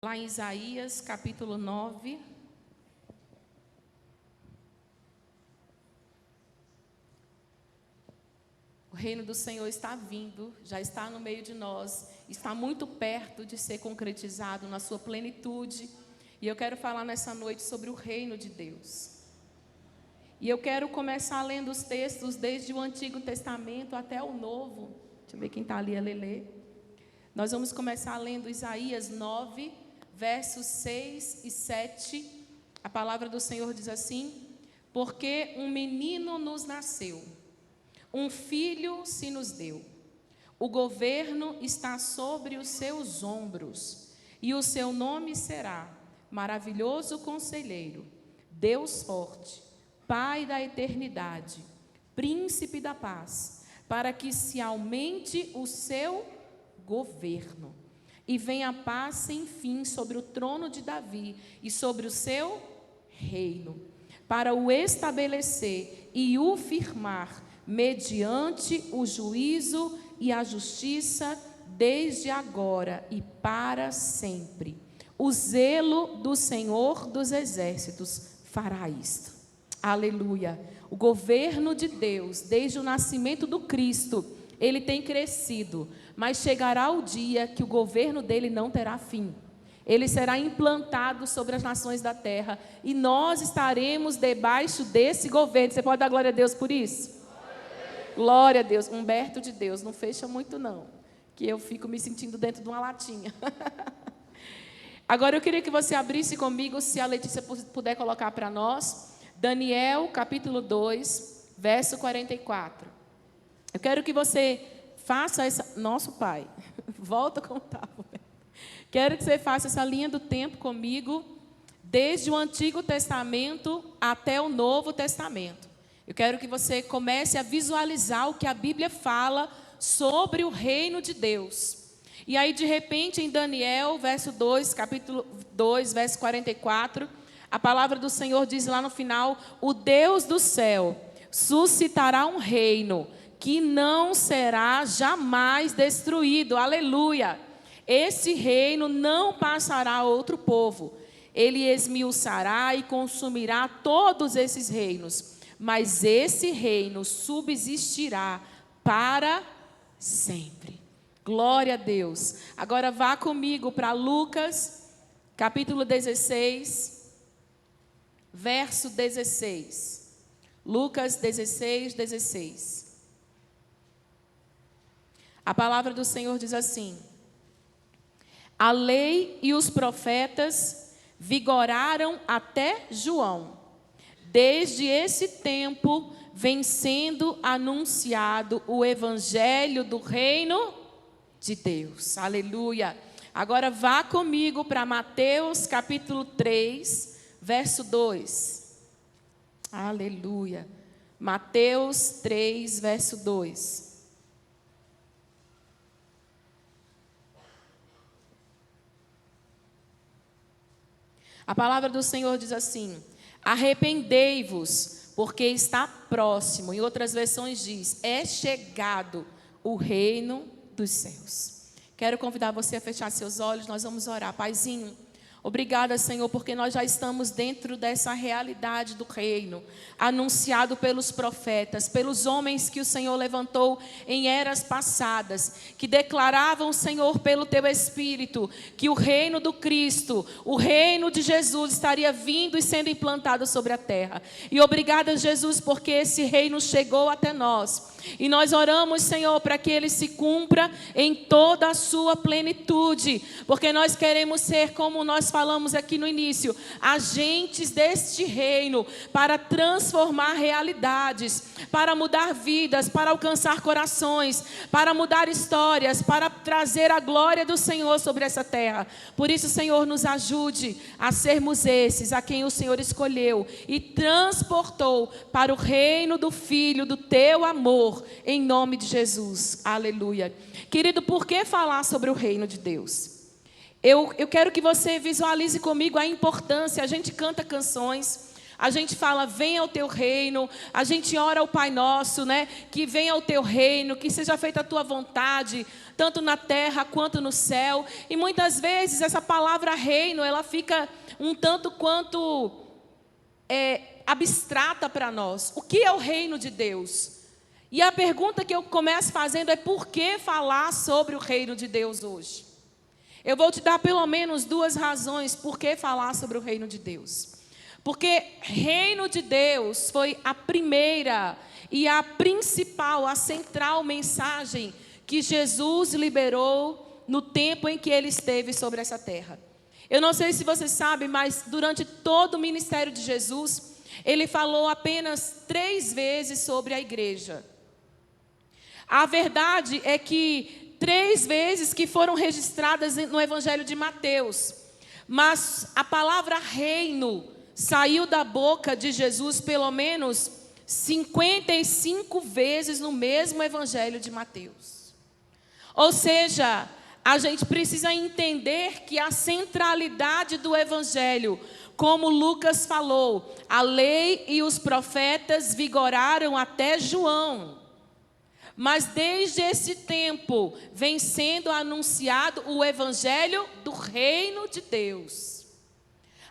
Lá em Isaías, capítulo 9. O reino do Senhor está vindo, já está no meio de nós, está muito perto de ser concretizado na sua plenitude. E eu quero falar nessa noite sobre o reino de Deus. E eu quero começar lendo os textos desde o Antigo Testamento até o Novo. Deixa eu ver quem está ali a ler. Nós vamos começar lendo Isaías 9, versos 6 e 7. A palavra do Senhor diz assim: porque um menino nos nasceu, um filho se nos deu. O governo está sobre os seus ombros, e o seu nome será Maravilhoso Conselheiro, Deus Forte, Pai da Eternidade, Príncipe da Paz, para que se aumente o seu governo e venha a paz sem fim sobre o trono de Davi e sobre o seu reino, para o estabelecer e o firmar mediante o juízo e a justiça desde agora e para sempre. O zelo do Senhor dos Exércitos fará isto. Aleluia. O governo de Deus, desde o nascimento do Cristo, ele tem crescido, mas chegará o dia que o governo dele não terá fim. Ele será implantado sobre as nações da terra e nós estaremos debaixo desse governo. Você pode dar glória a Deus por isso? Glória a Deus. Humberto de Deus, não fecha muito não, que eu fico me sentindo dentro de uma latinha. Agora eu queria que você abrisse comigo, se a Letícia puder colocar para nós, Daniel capítulo 2, verso 44. Eu quero que você faça essa... Nosso Pai, volta como estava. Quero que você faça essa linha do tempo comigo, desde o Antigo Testamento até o Novo Testamento. Eu quero que você comece a visualizar o que a Bíblia fala sobre o reino de Deus. E aí, de repente, em Daniel, verso 2, capítulo 2, verso 44, a palavra do Senhor diz lá no final: o Deus do céu suscitará um reino que não será jamais destruído. Aleluia! Esse reino não passará a outro povo. Ele esmiuçará e consumirá todos esses reinos, mas esse reino subsistirá para sempre. Glória a Deus. Agora vá comigo para Lucas, capítulo 16, verso 16. Lucas 16, 16. A palavra do Senhor diz assim: a lei e os profetas vigoraram até João. Desde esse tempo vem sendo anunciado o evangelho do reino de Deus. Aleluia. Agora vá comigo para Mateus capítulo 3, verso 2. Aleluia. Mateus 3, verso 2. A palavra do Senhor diz assim: arrependei-vos, porque está próximo. Em outras versões diz: é chegado o reino dos céus. Quero convidar você a fechar seus olhos, nós vamos orar. Paizinho, obrigada, Senhor, porque nós já estamos dentro dessa realidade do reino, anunciado pelos profetas, pelos homens que o Senhor levantou em eras passadas, que declaravam, Senhor, pelo Teu Espírito, que o reino do Cristo, o reino de Jesus estaria vindo e sendo implantado sobre a terra. E obrigada, Jesus, porque esse reino chegou até nós. E nós oramos, Senhor, para que ele se cumpra em toda a sua plenitude, porque nós queremos ser, como nós falamos aqui no início, agentes deste reino, para transformar realidades, para mudar vidas, para alcançar corações, para mudar histórias, para trazer a glória do Senhor sobre essa terra. Por isso, Senhor, nos ajude a sermos esses a quem o Senhor escolheu e transportou para o reino do Filho do Teu amor, em nome de Jesus. Aleluia. Querido, por que falar sobre o reino de Deus? Eu quero que você visualize comigo a importância. A gente canta canções, A gente fala, venha o teu reino. A gente ora ao Pai Nosso, né? Que venha o teu reino, que seja feita a tua vontade, tanto na terra quanto no céu. E muitas vezes essa palavra reino, ela fica um tanto quanto abstrata para nós. O que é o reino de Deus? E a pergunta que eu começo fazendo é: por que falar sobre o reino de Deus hoje? Eu vou te dar pelo menos 2 razões por que falar sobre o reino de Deus. Porque reino de Deus foi a primeira e a principal, a central mensagem que Jesus liberou no tempo em que ele esteve sobre essa terra. Eu não sei se você sabe, mas durante todo o ministério de Jesus, ele falou apenas 3 vezes sobre a igreja. A verdade é que 3 vezes que foram registradas no Evangelho de Mateus. Mas a palavra reino saiu da boca de Jesus pelo menos 55 vezes no mesmo Evangelho de Mateus. Ou seja, a gente precisa entender que a centralidade do Evangelho, como Lucas falou, a lei e os profetas vigoraram até João. Mas desde esse tempo vem sendo anunciado o Evangelho do reino de Deus.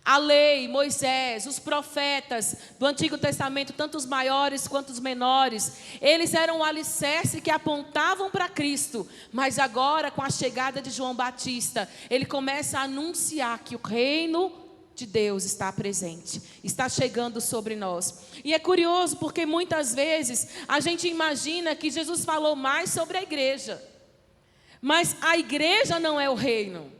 A lei, Moisés, os profetas do Antigo Testamento, tanto os maiores quanto os menores, eles eram o alicerce que apontavam para Cristo. Mas agora, com a chegada de João Batista, ele começa a anunciar que o reino de Deus está presente, está chegando sobre nós. E é curioso porque muitas vezes a gente imagina que Jesus falou mais sobre a igreja. Mas a igreja não é o reino.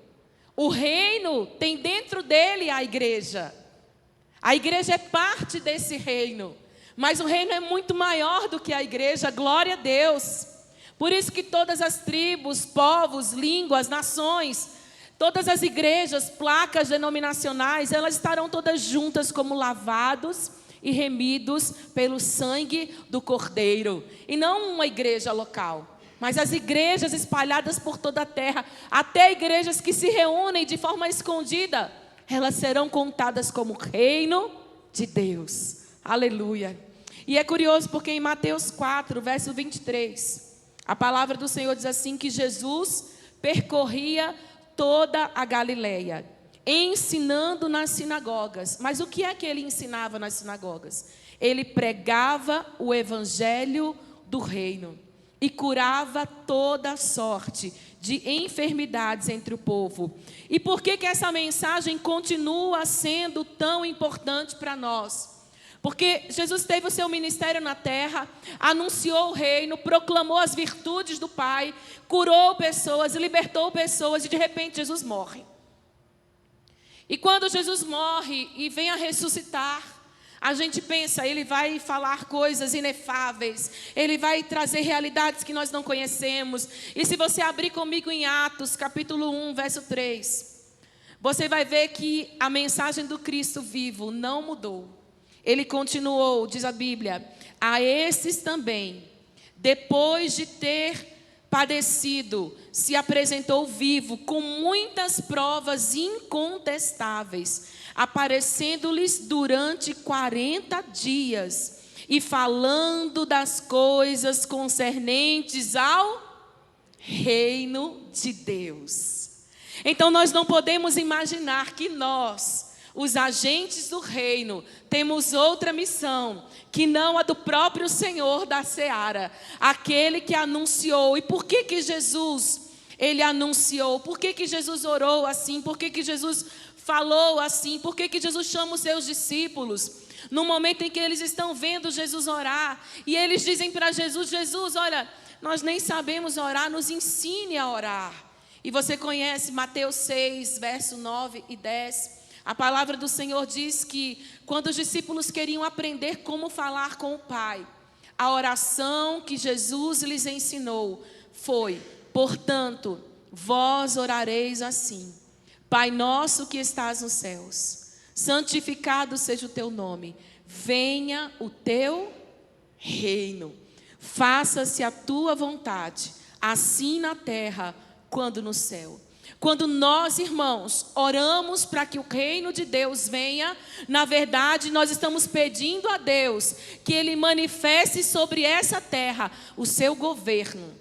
O reino tem dentro dele a igreja. A igreja é parte desse reino. Mas o reino é muito maior do que a igreja, glória a Deus. Por isso que todas as tribos, povos, línguas, nações, todas as igrejas, placas denominacionais, elas estarão todas juntas como lavados e remidos pelo sangue do Cordeiro. E não uma igreja local, mas as igrejas espalhadas por toda a terra, até igrejas que se reúnem de forma escondida, elas serão contadas como reino de Deus. Aleluia. E é curioso porque em Mateus 4, verso 23, a palavra do Senhor diz assim, que Jesus percorria toda a Galileia, ensinando nas sinagogas. Mas o que é que ele ensinava nas sinagogas? Ele pregava o evangelho do reino e curava toda sorte de enfermidades entre o povo. E por que essa mensagem continua sendo tão importante para nós? Porque Jesus teve o seu ministério na terra, anunciou o reino, proclamou as virtudes do Pai, curou pessoas, libertou pessoas e de repente Jesus morre. E quando Jesus morre e vem a ressuscitar, a gente pensa, ele vai falar coisas inefáveis, ele vai trazer realidades que nós não conhecemos. E se você abrir comigo em Atos, capítulo 1, verso 3, você vai ver que a mensagem do Cristo vivo não mudou. Ele continuou, diz a Bíblia, a esses também, depois de ter padecido, se apresentou vivo com muitas provas incontestáveis, aparecendo-lhes durante 40 dias e falando das coisas concernentes ao reino de Deus. Então nós não podemos imaginar que nós, os agentes do reino, temos outra missão que não a do próprio Senhor da Seara, aquele que anunciou. E por que Jesus, ele anunciou? Por que Jesus orou assim? Por que Jesus falou assim? Por que Jesus chama os seus discípulos? No momento em que eles estão vendo Jesus orar, e eles dizem para Jesus, Jesus, olha, nós nem sabemos orar, nos ensine a orar. E você conhece Mateus 6, verso 9 e 10, a palavra do Senhor diz que quando os discípulos queriam aprender como falar com o Pai, a oração que Jesus lhes ensinou foi, portanto, vós orareis assim: Pai nosso que estás nos céus, santificado seja o teu nome, venha o teu reino, faça-se a tua vontade, assim na terra quanto no céu. Quando nós, irmãos, oramos para que o reino de Deus venha, na verdade, nós estamos pedindo a Deus que Ele manifeste sobre essa terra o seu governo,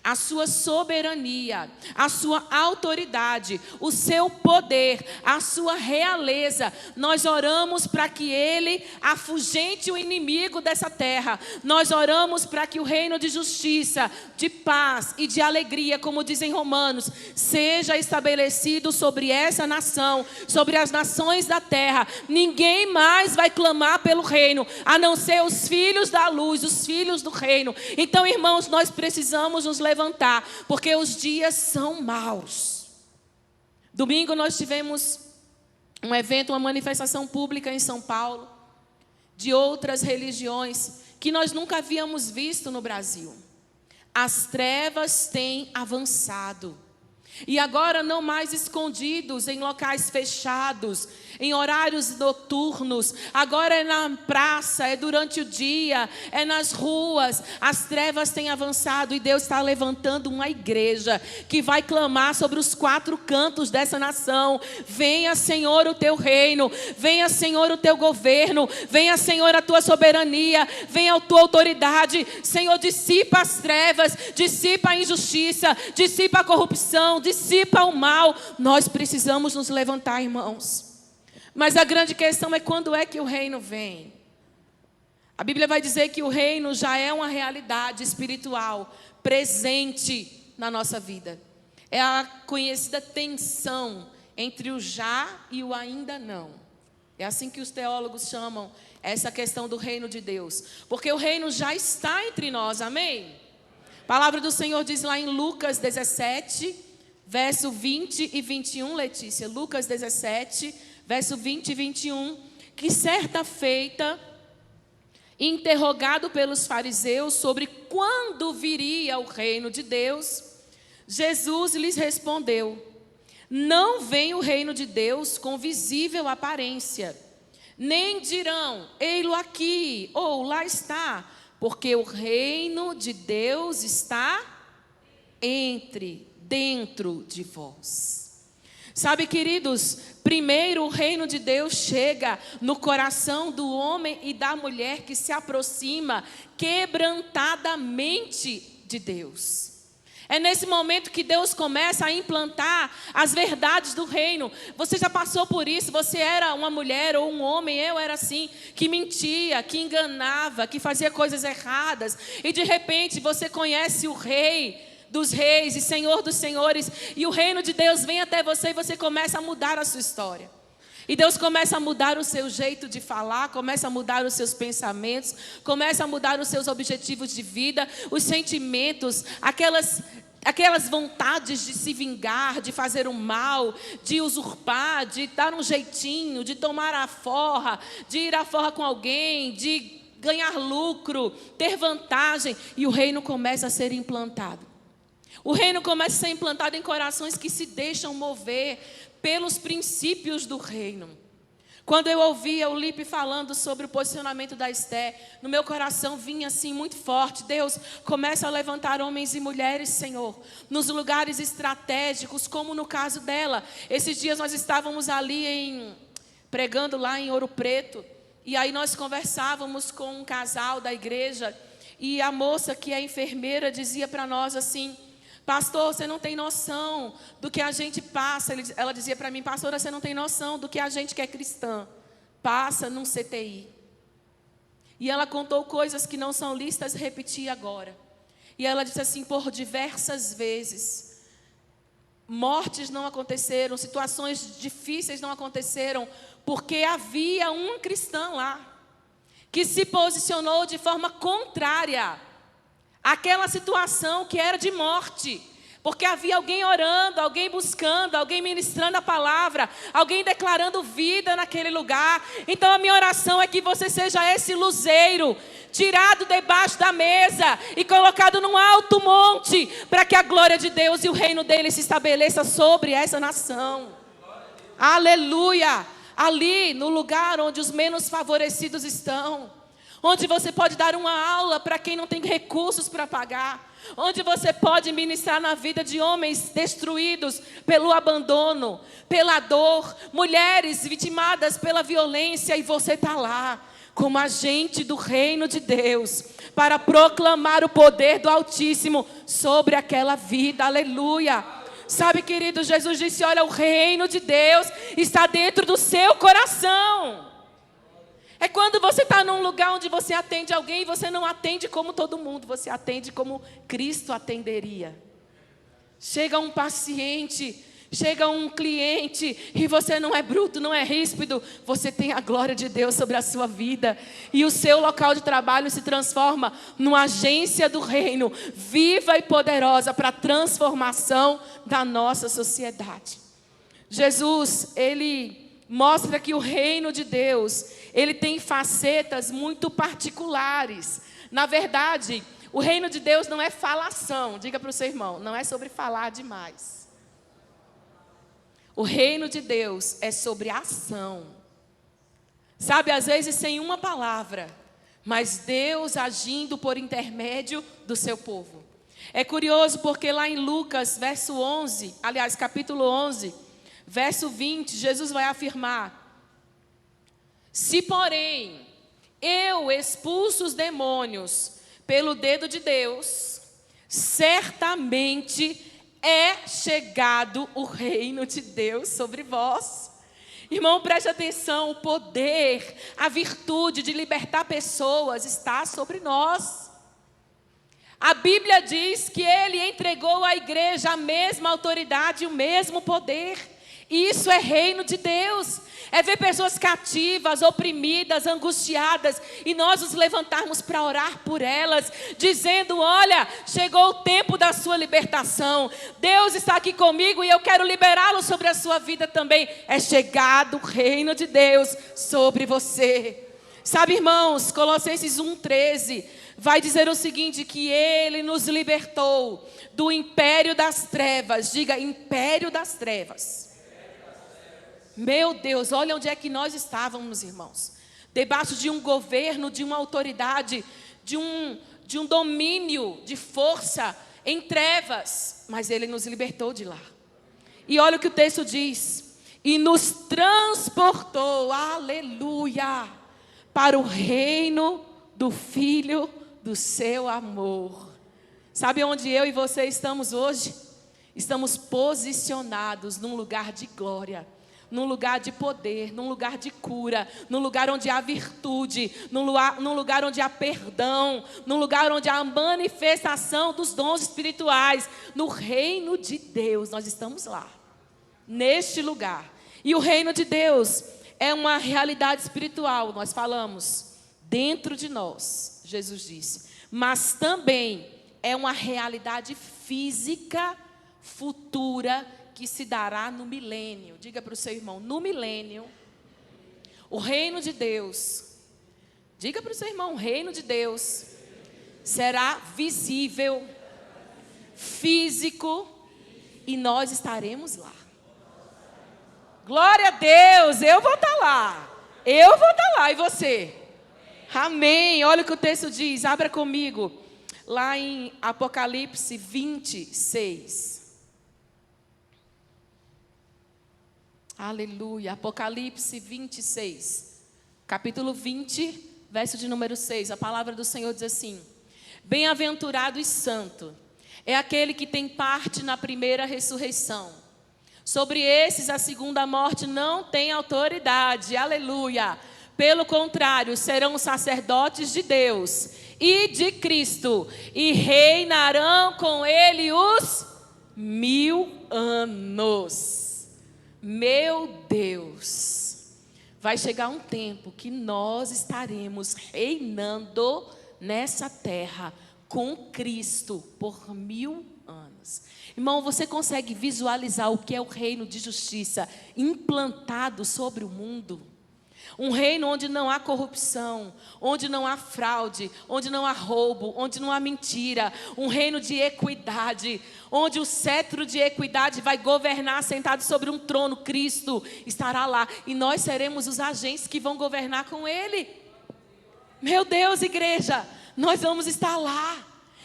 a sua soberania, a sua autoridade, o seu poder, a sua realeza. Nós oramos para que Ele afugente o inimigo dessa terra. Nós oramos para que o reino de justiça, de paz e de alegria, como dizem Romanos, seja estabelecido sobre essa nação, sobre as nações da terra. Ninguém mais vai clamar pelo reino, a não ser os filhos da luz, os filhos do reino. Então, irmãos, nós precisamos nos levantar, porque os dias são maus. Domingo nós tivemos um evento, uma manifestação pública em São Paulo, de outras religiões, que nós nunca havíamos visto no Brasil. As trevas têm avançado. E agora não mais escondidos em locais fechados, em horários noturnos. Agora é na praça, é durante o dia, é nas ruas. As trevas têm avançado e Deus está levantando uma igreja que vai clamar sobre os 4 cantos dessa nação. Venha, Senhor, o teu reino. Venha, Senhor, o teu governo. Venha, Senhor, a tua soberania. Venha a tua autoridade. Senhor, dissipa as trevas, dissipa a injustiça, dissipa a corrupção, dissipa o mal. Nós precisamos nos levantar, irmãos. Mas a grande questão é quando é que o reino vem. A Bíblia vai dizer que o reino já é uma realidade espiritual presente na nossa vida. É a conhecida tensão entre o já e o ainda não. É assim que os teólogos chamam essa questão do reino de Deus. Porque o reino já está entre nós, amém? A palavra do Senhor diz lá em Lucas 17, verso 20 e 21, Letícia. Lucas 17, verso 20 e 21. Que certa feita, interrogado pelos fariseus sobre quando viria o reino de Deus, Jesus lhes respondeu: não vem o reino de Deus com visível aparência, nem dirão, ei-lo aqui, ou lá está, porque o reino de Deus está dentro de vós. Sabe, queridos, primeiro o reino de Deus chega no coração do homem e da mulher que se aproxima quebrantadamente de Deus. É nesse momento que Deus começa a implantar as verdades do reino. Você já passou por isso, você era uma mulher ou um homem, eu era assim, que mentia, que enganava, que fazia coisas erradas. E de repente você conhece o Rei dos reis e Senhor dos senhores, e o reino de Deus vem até você e você começa a mudar a sua história. E Deus começa a mudar o seu jeito de falar, começa a mudar os seus pensamentos, começa a mudar os seus objetivos de vida, os sentimentos, aquelas vontades de se vingar, de fazer o mal, de usurpar, de dar um jeitinho, de tomar a forra, de ir à forra com alguém, de ganhar lucro, ter vantagem, e o reino começa a ser implantado. O reino começa a ser implantado em corações que se deixam mover pelos princípios do reino. Quando eu ouvia o Lipe falando sobre o posicionamento da Esté, no meu coração vinha assim muito forte: Deus, começa a levantar homens e mulheres, Senhor, nos lugares estratégicos, como no caso dela. Esses dias nós estávamos ali pregando lá em Ouro Preto, e aí nós conversávamos com um casal da igreja, e a moça que é enfermeira dizia para nós assim: pastor, você não tem noção do que a gente passa. Ela dizia para mim: pastora, você não tem noção do que a gente que é cristã passa num CTI. E ela contou coisas que não são listas, repetir agora. E ela disse assim: por diversas vezes, mortes não aconteceram, situações difíceis não aconteceram, porque havia uma cristã lá, que se posicionou de forma contrária àquela situação que era de morte, porque havia alguém orando, alguém buscando, alguém ministrando a palavra, alguém declarando vida naquele lugar. Então a minha oração é que você seja esse luzeiro, tirado debaixo da mesa e colocado num alto monte, para que a glória de Deus e o reino dele se estabeleça sobre essa nação. Aleluia! Ali no lugar onde os menos favorecidos estão, onde você pode dar uma aula para quem não tem recursos para pagar, onde você pode ministrar na vida de homens destruídos pelo abandono, pela dor, mulheres vitimadas pela violência, e você está lá como agente do reino de Deus, para proclamar o poder do Altíssimo sobre aquela vida. Aleluia! Sabe, querido, Jesus disse: olha, o reino de Deus está dentro do seu coração. É quando você está num lugar onde você atende alguém, e você não atende como todo mundo, você atende como Cristo atenderia. Chega um paciente, chega um cliente, e você não é bruto, não é ríspido, você tem a glória de Deus sobre a sua vida, e o seu local de trabalho se transforma numa agência do reino, viva e poderosa para a transformação da nossa sociedade. Jesus, ele mostra que o reino de Deus, ele tem facetas muito particulares. Na verdade, o reino de Deus não é falação. Diga para o seu irmão, não é sobre falar demais. O reino de Deus é sobre ação. Sabe, às vezes sem uma palavra, mas Deus agindo por intermédio do seu povo. É curioso porque lá em Lucas, capítulo 11, verso 20, Jesus vai afirmar: se, porém, eu expulso os demônios pelo dedo de Deus, certamente é chegado o reino de Deus sobre vós. Irmão, preste atenção, o poder, a virtude de libertar pessoas está sobre nós. A Bíblia diz que Ele entregou à igreja a mesma autoridade e o mesmo poder. Isso é reino de Deus. É ver pessoas cativas, oprimidas, angustiadas, e nós nos levantarmos para orar por elas, dizendo: olha, chegou o tempo da sua libertação. Deus está aqui comigo e eu quero liberá-lo sobre a sua vida também. É chegado o reino de Deus sobre você. Sabe, irmãos, Colossenses 1,13 vai dizer o seguinte: que Ele nos libertou do império das trevas. Diga, império das trevas. Meu Deus, olha onde é que nós estávamos, irmãos. Debaixo de um governo, de uma autoridade, de um domínio, de força, em trevas. Mas Ele nos libertou de lá. E olha o que o texto diz: e nos transportou, aleluia, para o reino do Filho do seu amor. Sabe onde eu e você estamos hoje? Estamos posicionados num lugar de glória, num lugar de poder, num lugar de cura, num lugar onde há virtude, num lugar onde há perdão, num lugar onde há a manifestação dos dons espirituais. No reino de Deus, nós estamos lá, neste lugar. E o reino de Deus é uma realidade espiritual, nós falamos, dentro de nós, Jesus disse. Mas também é uma realidade física, futura, que se dará no milênio. Diga para o seu irmão, no milênio, o reino de Deus, diga para o seu irmão, o reino de Deus será visível, físico, e nós estaremos lá. Glória a Deus, eu vou estar lá. Eu vou estar lá, e você? Amém. Olha o que o texto diz, abra comigo, lá em Apocalipse 26. Aleluia. Apocalipse 26, capítulo 20, verso de número 6. A palavra do Senhor diz assim: bem-aventurado e santo é aquele que tem parte na primeira ressurreição. Sobre esses a segunda morte não tem autoridade. Aleluia. Pelo contrário, serão sacerdotes de Deus e de Cristo, e reinarão com Ele os 1000 anos. Meu Deus, vai chegar um tempo que nós estaremos reinando nessa terra com Cristo por 1000 anos. Irmão, você consegue visualizar o que é o reino de justiça implantado sobre o mundo? Um reino onde não há corrupção, onde não há fraude, onde não há roubo, onde não há mentira. Um reino de equidade, onde o cetro de equidade vai governar sentado sobre um trono. Cristo estará lá e nós seremos os agentes que vão governar com Ele. Meu Deus, igreja, nós vamos estar lá.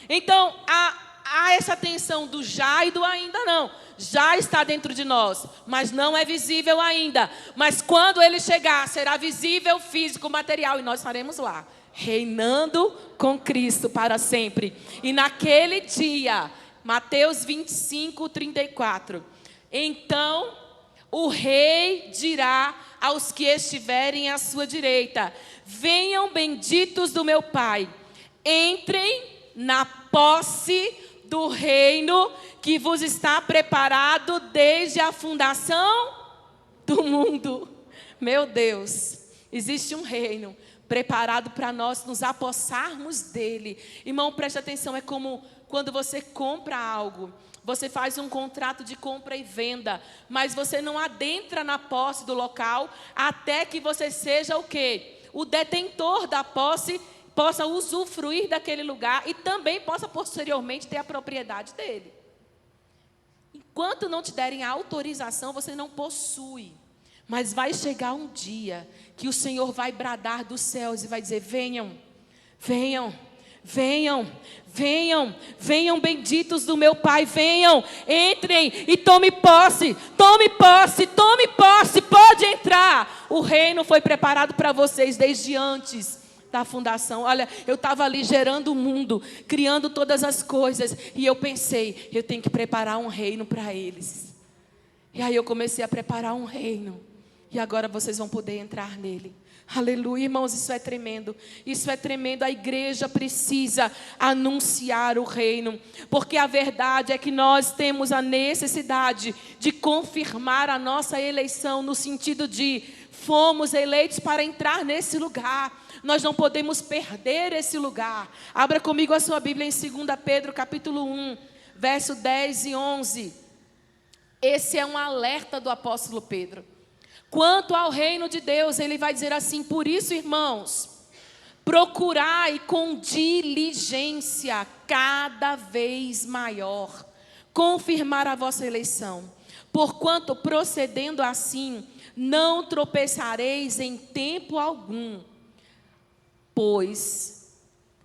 Então, há essa tensão do já e do ainda não. Já está dentro de nós, mas não é visível ainda. Mas quando ele chegar, será visível, físico, material, e nós estaremos lá, reinando com Cristo para sempre. E naquele dia, Mateus 25, 34, então o rei dirá aos que estiverem à sua direita: venham benditos do meu Pai, entrem na posse do reino que vos está preparado desde a fundação do mundo. Meu Deus, existe um reino preparado para nós nos apossarmos dele. Irmão, preste atenção, é como quando você compra algo. Você faz um contrato de compra e venda, mas você não adentra na posse do local até que você seja o quê? O detentor da posse, possa usufruir daquele lugar e também possa posteriormente ter a propriedade dele. Enquanto não te derem a autorização, você não possui. Mas vai chegar um dia que o Senhor vai bradar dos céus e vai dizer: venham, venham, venham, venham, venham benditos do meu Pai, venham, entrem e tome posse, tome posse, tome posse, pode entrar. O reino foi preparado para vocês desde antes da fundação. Olha, eu estava ali gerando o mundo, criando todas as coisas, e eu pensei, eu tenho que preparar um reino para eles. E aí eu comecei a preparar um reino, e agora vocês vão poder entrar nele. Aleluia, irmãos, isso é tremendo. Isso é tremendo. A igreja precisa anunciar o reino, porque a verdade é que nós temos a necessidade de confirmar a nossa eleição, no sentido de fomos eleitos para entrar nesse lugar. Nós não podemos perder esse lugar. Abra comigo a sua Bíblia em 2 Pedro capítulo 1, verso 10 e 11. Esse é um alerta do apóstolo Pedro. Quanto ao reino de Deus, ele vai dizer assim: por isso, irmãos, procurai com diligência cada vez maior confirmar a vossa eleição, porquanto procedendo assim não tropeçareis em tempo algum, pois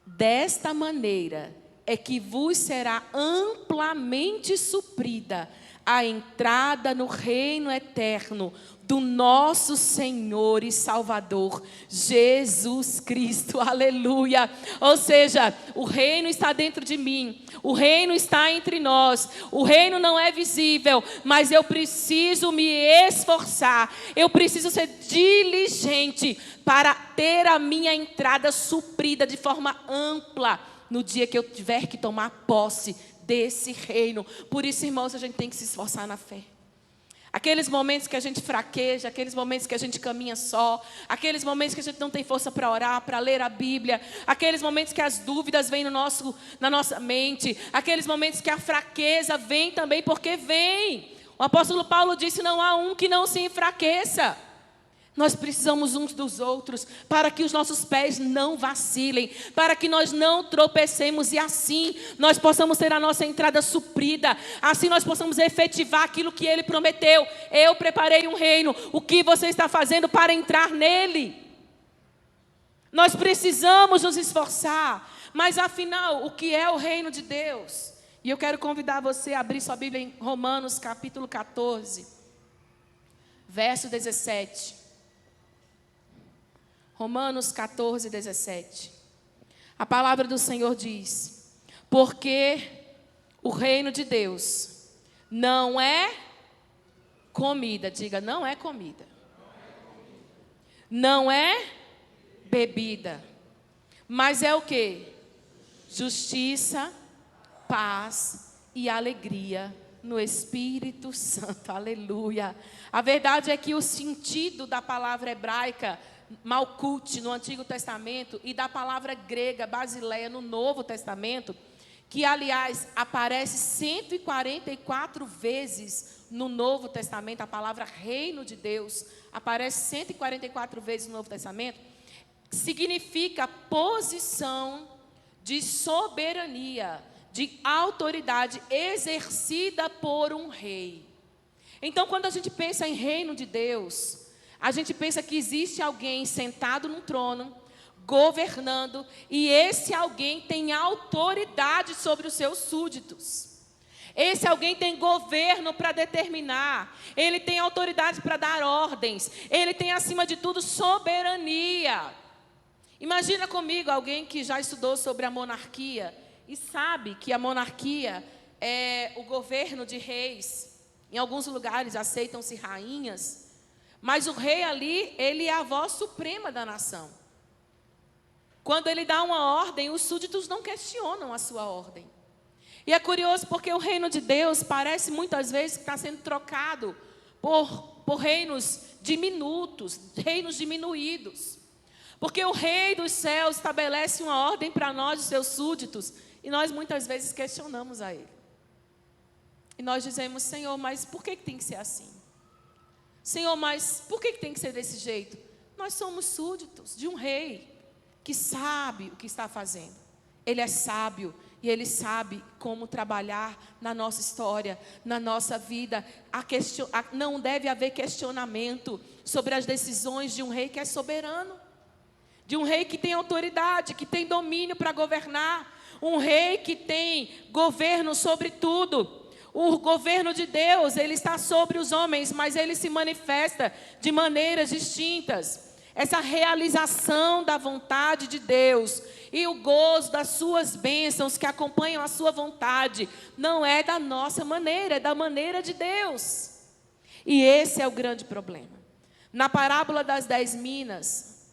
desta maneira é que vos será amplamente suprida a entrada no reino eterno do nosso Senhor e Salvador, Jesus Cristo, aleluia. Ou seja, o reino está dentro de mim, o reino está entre nós, o reino não é visível, mas eu preciso me esforçar, eu preciso ser diligente para ter a minha entrada suprida de forma ampla, no dia que eu tiver que tomar posse desse reino. Por isso, irmãos, a gente tem que se esforçar na fé. Aqueles momentos que a gente fraqueja, aqueles momentos que a gente caminha só, aqueles momentos que a gente não tem força para orar, para ler a Bíblia, aqueles momentos que as dúvidas vêm na nossa mente, aqueles momentos que a fraqueza vem também, porque vem. O apóstolo Paulo disse: não há um que não se enfraqueça. Nós precisamos uns dos outros para que os nossos pés não vacilem, para que nós não tropecemos e assim nós possamos ter a nossa entrada suprida, assim nós possamos efetivar aquilo que Ele prometeu. Eu preparei um reino, o que você está fazendo para entrar nele? Nós precisamos nos esforçar, mas afinal, o que é o reino de Deus? E eu quero convidar você a abrir sua Bíblia em Romanos capítulo 14, verso 17. Romanos 14, 17. A palavra do Senhor diz: porque o reino de Deus não é comida. Diga, não é comida. Não é bebida. Mas é o quê? Justiça, paz e alegria no Espírito Santo. Aleluia. A verdade é que o sentido da palavra hebraica Malkut no Antigo Testamento e da palavra grega Basileia no Novo Testamento, que aliás aparece 144 vezes no Novo Testamento, a palavra reino de Deus aparece 144 vezes no Novo Testamento, significa posição de soberania, de autoridade exercida por um rei. Então, quando a gente pensa em reino de Deus, a gente pensa que existe alguém sentado num trono, governando, e esse alguém tem autoridade sobre os seus súditos. Esse alguém tem governo para determinar, ele tem autoridade para dar ordens, ele tem, acima de tudo, soberania. Imagina comigo alguém que já estudou sobre a monarquia e sabe que a monarquia é o governo de reis. Em alguns lugares aceitam-se rainhas, mas o rei ali, ele é a voz suprema da nação. Quando ele dá uma ordem, os súditos não questionam a sua ordem. E é curioso porque o reino de Deus parece muitas vezes que está sendo trocado por reinos diminutos, reinos diminuídos. Porque o rei dos céus estabelece uma ordem para nós, os seus súditos, e nós muitas vezes questionamos a ele. E nós dizemos: Senhor, mas por que tem que ser assim? Senhor, mas por que tem que ser desse jeito? Nós somos súditos de um rei que sabe o que está fazendo. Ele é sábio e ele sabe como trabalhar na nossa história, na nossa vida. Não deve haver questionamento sobre as decisões de um rei que é soberano, de um rei que tem autoridade, que tem domínio para governar, um rei que tem governo sobre tudo. O governo de Deus, ele está sobre os homens, mas ele se manifesta de maneiras distintas. Essa realização da vontade de Deus e o gozo das suas bênçãos que acompanham a sua vontade não é da nossa maneira, é da maneira de Deus. E esse é o grande problema. Na parábola das 10 minas,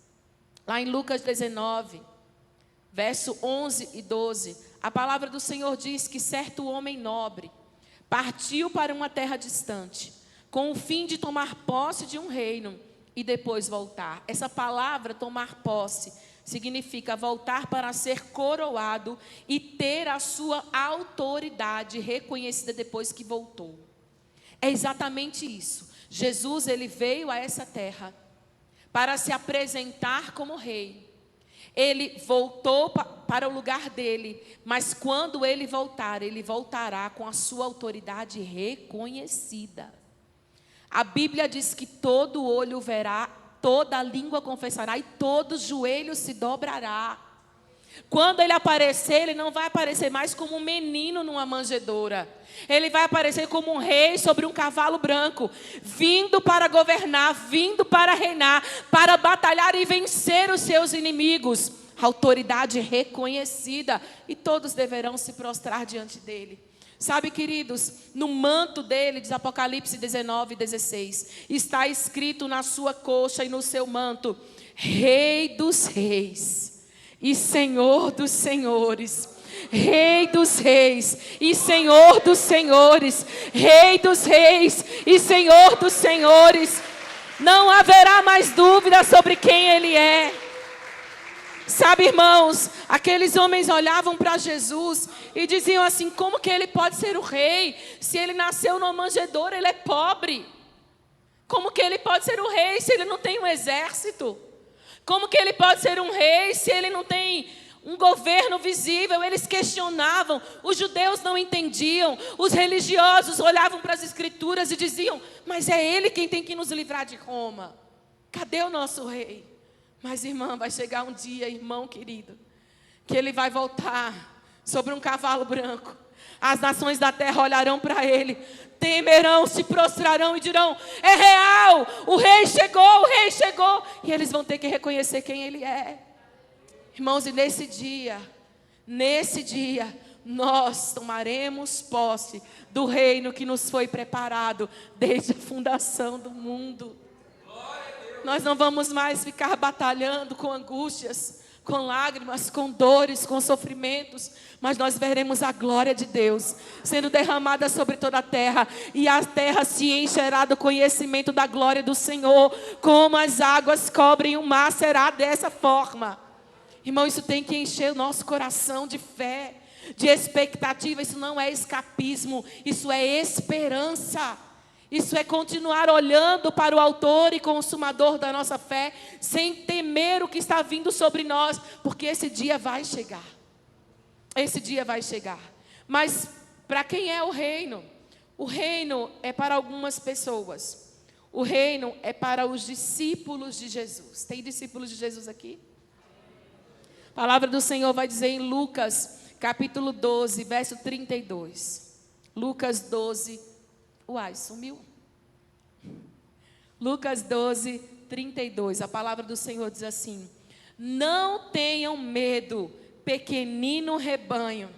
lá em Lucas 19, verso 11 e 12, a palavra do Senhor diz que certo homem nobre partiu para uma terra distante, com o fim de tomar posse de um reino e depois voltar. Essa palavra, tomar posse, significa voltar para ser coroado e ter a sua autoridade reconhecida depois que voltou. É exatamente isso. Jesus, ele veio a essa terra para se apresentar como rei. Ele voltou para o lugar dele, mas quando ele voltar, ele voltará com a sua autoridade reconhecida. A Bíblia diz que todo olho verá, toda língua confessará e todo joelho se dobrará. Quando ele aparecer, ele não vai aparecer mais como um menino numa manjedoura. Ele vai aparecer como um rei sobre um cavalo branco, vindo para governar, vindo para reinar, para batalhar e vencer os seus inimigos. Autoridade reconhecida, e todos deverão se prostrar diante dele. Sabe, queridos, no manto dele, diz Apocalipse 19, 16, está escrito na sua coxa e no seu manto: Rei dos reis e Senhor dos senhores. Rei dos reis e Senhor dos senhores. Rei dos reis e Senhor dos senhores. Não haverá mais dúvida sobre quem ele é. Sabe, irmãos, aqueles homens olhavam para Jesus e diziam assim: como que ele pode ser o rei? Se ele nasceu numa manjedoura, ele é pobre. Como que ele pode ser o rei se ele não tem um exército? Como que ele pode ser um rei se ele não tem um governo visível? Eles questionavam, os judeus não entendiam, os religiosos olhavam para as escrituras e diziam: mas é ele quem tem que nos livrar de Roma. Cadê o nosso rei? Mas, irmã, vai chegar um dia, irmão querido, que ele vai voltar sobre um cavalo branco. As nações da terra olharão para ele, temerão, se prostrarão e dirão: é real, o rei chegou, o rei chegou. E eles vão ter que reconhecer quem ele é. Irmãos, e nesse dia, nós tomaremos posse do reino que nos foi preparado desde a fundação do mundo. Nós não vamos mais ficar batalhando com angústias, com lágrimas, com dores, com sofrimentos, mas nós veremos a glória de Deus sendo derramada sobre toda a terra, e a terra se encherá do conhecimento da glória do Senhor, como as águas cobrem o mar, será dessa forma. Irmão, isso tem que encher o nosso coração de fé, de expectativa. Isso não é escapismo, isso é esperança. Isso é continuar olhando para o autor e consumador da nossa fé, sem temer o que está vindo sobre nós, porque esse dia vai chegar. Esse dia vai chegar. Mas para quem é o reino? O reino é para algumas pessoas. O reino é para os discípulos de Jesus. Tem discípulos de Jesus aqui? palavra do Senhor vai dizer em Lucas, capítulo 12, verso 32. Lucas 12, uai, sumiu. Lucas 12, 32, a palavra do Senhor diz assim: não tenham medo, pequenino rebanho,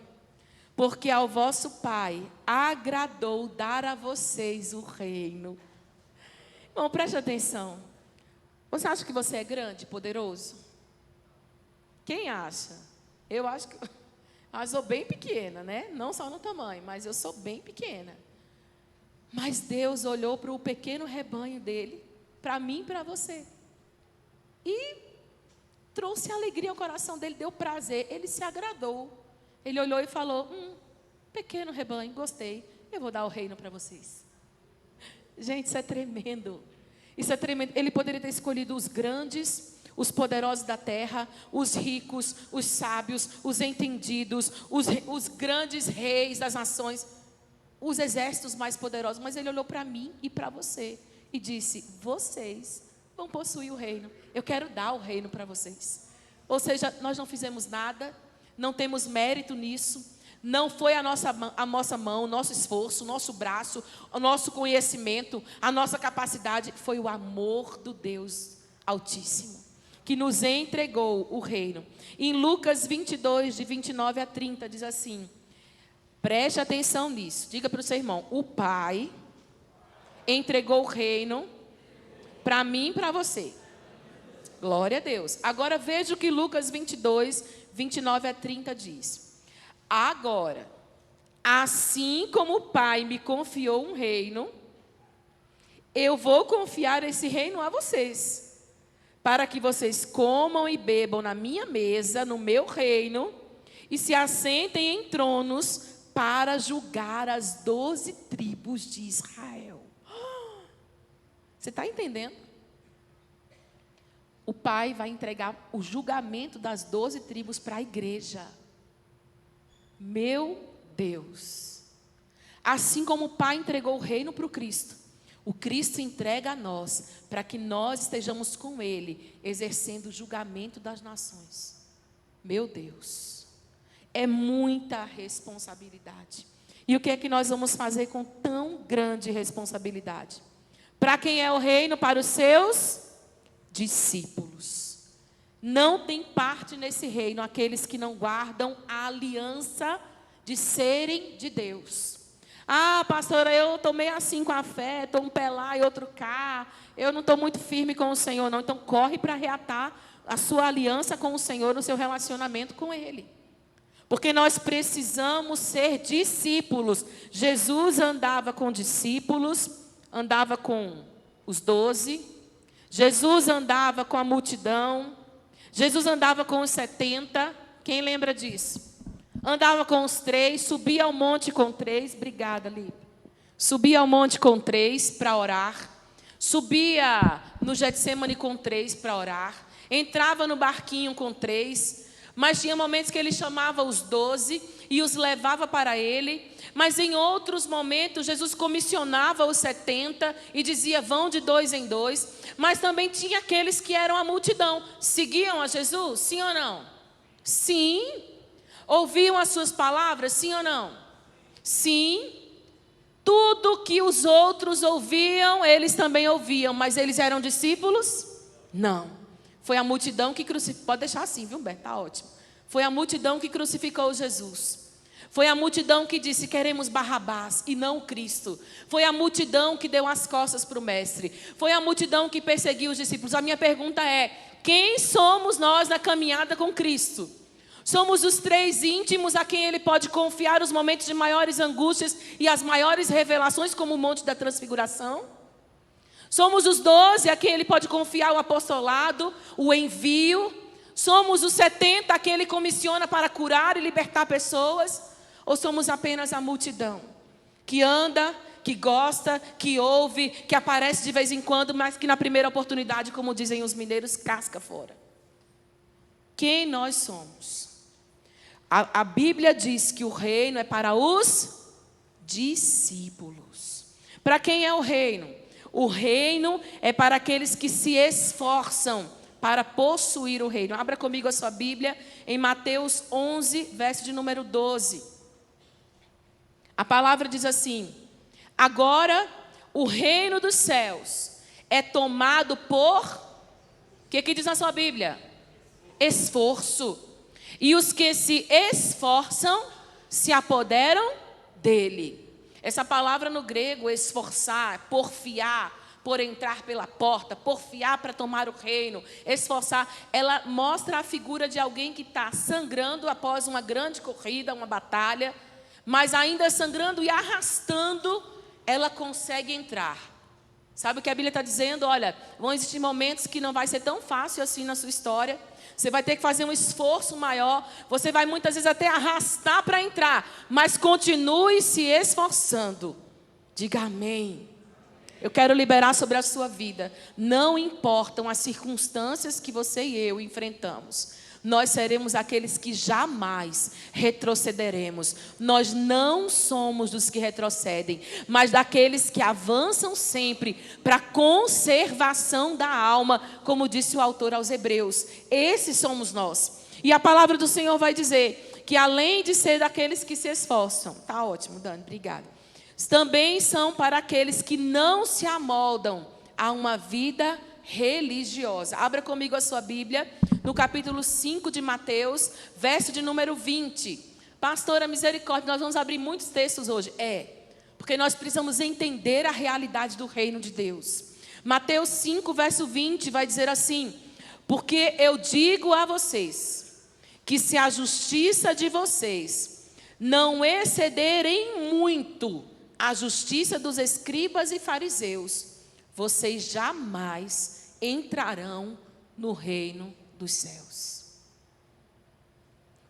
porque ao vosso Pai agradou dar a vocês o reino. Bom, preste atenção. Você acha que você é grande, poderoso? Quem acha? Eu acho que eu sou bem pequena, né? Não só no tamanho, mas eu sou bem pequena. Mas Deus olhou para o pequeno rebanho dele, para mim e para você. E trouxe alegria ao coração dele, deu prazer, ele se agradou. Ele olhou e falou: pequeno rebanho, gostei, eu vou dar o reino para vocês. Gente, isso é tremendo. Isso é tremendo. Ele poderia ter escolhido os grandes, os poderosos da terra, os ricos, os sábios, os entendidos, os grandes reis das nações, os exércitos mais poderosos. Mas ele olhou para mim e para você e disse: vocês vão possuir o reino. Eu quero dar o reino para vocês. Ou seja, nós não fizemos nada, não temos mérito nisso. Não foi a nossa mão, o nosso esforço, o nosso braço, o nosso conhecimento, a nossa capacidade. Foi o amor do Deus Altíssimo que nos entregou o reino. Em Lucas 22, de 29 a 30, diz assim, preste atenção nisso, diga para o seu irmão: o Pai entregou o reino para mim e para você. Glória a Deus. Agora veja o que Lucas 22, 29 a 30 diz. Agora, assim como o Pai me confiou um reino, eu vou confiar esse reino a vocês, para que vocês comam e bebam na minha mesa, no meu reino, e se assentem em tronos para julgar as 12 tribos de Israel. Você está entendendo? O Pai vai entregar o julgamento das 12 tribos para a igreja. Meu Deus. Assim como o Pai entregou o reino para o Cristo, o Cristo entrega a nós, para que nós estejamos com Ele, exercendo o julgamento das nações. Meu Deus. É muita responsabilidade. E o que é que nós vamos fazer com tão grande responsabilidade? Para quem é o reino? Para os seus discípulos. Não tem parte nesse reino aqueles que não guardam a aliança de serem de Deus. Ah, pastora, eu estou meio assim com a fé, estou um pé lá e outro cá, eu não estou muito firme com o Senhor, não. Então corre para reatar a sua aliança com o Senhor, o seu relacionamento com Ele. Porque nós precisamos ser discípulos. Jesus andava com discípulos, andava com os 12. Jesus andava com a multidão. Jesus andava com os 70. Quem lembra disso? Andava com os 3, subia ao monte com 3. Obrigada, Lídia. Subia ao monte com 3 para orar. Subia no Getsemane com 3 para orar. Entrava no barquinho com 3. Mas tinha momentos que ele chamava os 12 e os levava para ele. Mas em outros momentos, Jesus comissionava os 70 e dizia: vão de 2 em 2. Mas também tinha aqueles que eram a multidão. Seguiam a Jesus? Sim ou não? Sim. Ouviam as suas palavras? Sim ou não? Sim. Tudo que os outros ouviam, eles também ouviam. Mas eles eram discípulos? Não. Foi a multidão que crucificou. Pode deixar assim, viu, Beto? Está ótimo. Foi a multidão que crucificou Jesus. Foi a multidão que disse: queremos Barrabás e não Cristo. Foi a multidão que deu as costas para o mestre. Foi a multidão que perseguiu os discípulos. A minha pergunta é: quem somos nós na caminhada com Cristo? Somos os 3 íntimos a quem Ele pode confiar os momentos de maiores angústias e as maiores revelações, como o Monte da Transfiguração? Somos os 12 a quem Ele pode confiar o apostolado, o envio? Somos os 70 a quem Ele comissiona para curar e libertar pessoas? Ou somos apenas a multidão que anda, que gosta, que ouve, que aparece de vez em quando, mas que na primeira oportunidade, como dizem os mineiros, casca fora? Quem nós somos? A Bíblia diz que o reino é para os discípulos. Para quem é o reino? O reino é para aqueles que se esforçam para possuir o reino. Abra comigo a sua Bíblia em Mateus 11, verso de número 12. A palavra diz assim: agora o reino dos céus é tomado por... O que diz na sua Bíblia? Esforço. E os que se esforçam se apoderam dele. Essa palavra no grego, esforçar, porfiar, por entrar pela porta, porfiar para tomar o reino, esforçar, ela mostra a figura de alguém que está sangrando após uma grande corrida, uma batalha, mas ainda sangrando e arrastando, ela consegue entrar. Sabe o que a Bíblia está dizendo? Olha, vão existir momentos que não vai ser tão fácil assim na sua história. Você vai ter que fazer um esforço maior. Você vai muitas vezes até arrastar para entrar. Mas continue se esforçando. Diga amém. Eu quero liberar sobre a sua vida. Não importam as circunstâncias que você e eu enfrentamos. Nós seremos aqueles que jamais retrocederemos. Nós não somos dos que retrocedem, mas daqueles que avançam sempre para a conservação da alma, como disse o autor aos Hebreus. Esses somos nós. E a palavra do Senhor vai dizer que além de ser daqueles que se esforçam, tá ótimo, Dani, obrigada. Também são para aqueles que não se amoldam a uma vida religiosa. Abra comigo a sua Bíblia no capítulo 5 de Mateus, verso de número 20. Pastora, misericórdia, nós vamos abrir muitos textos hoje. Porque nós precisamos entender a realidade do reino de Deus. Mateus 5, verso 20 vai dizer assim: porque eu digo a vocês, que se a justiça de vocês não exceder em muito a justiça dos escribas e fariseus, vocês jamais entrarão no reino dos céus.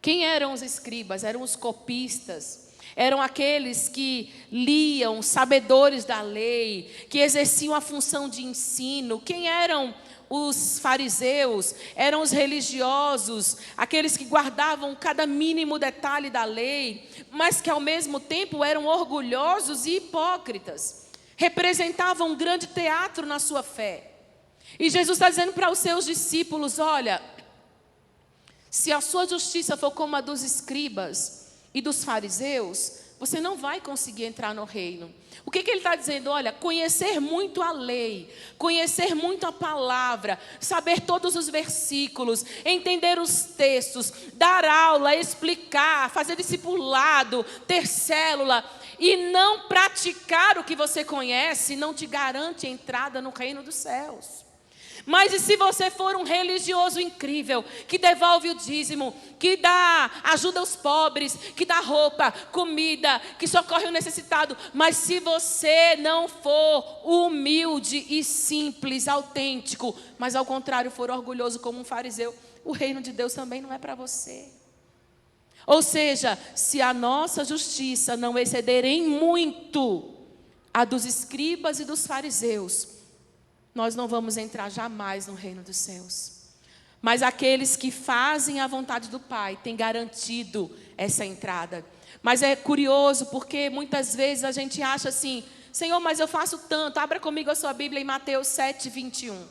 Quem eram os escribas? Eram os copistas. Eram aqueles que liam, sabedores da lei, que exerciam a função de ensino. Quem eram os fariseus? Eram os religiosos, aqueles que guardavam cada mínimo detalhe da lei, mas que ao mesmo tempo eram orgulhosos e hipócritas. Representavam um grande teatro na sua fé. E Jesus está dizendo para os seus discípulos: olha, se a sua justiça for como a dos escribas e dos fariseus, você não vai conseguir entrar no reino. O que ele está dizendo? Olha, conhecer muito a lei, conhecer muito a palavra, saber todos os versículos, entender os textos, dar aula, explicar, fazer discipulado, ter célula, e não praticar o que você conhece, não te garante entrada no reino dos céus. Mas e se você for um religioso incrível, que devolve o dízimo, que ajuda os pobres, que dá roupa, comida, que socorre o necessitado, mas se você não for humilde e simples, autêntico, mas ao contrário for orgulhoso como um fariseu, o reino de Deus também não é para você. Ou seja, se a nossa justiça não exceder em muito a dos escribas e dos fariseus, nós não vamos entrar jamais no reino dos céus. Mas aqueles que fazem a vontade do Pai têm garantido essa entrada. Mas é curioso porque muitas vezes a gente acha assim: Senhor, mas eu faço tanto. Abra comigo a sua Bíblia em Mateus 7, 21.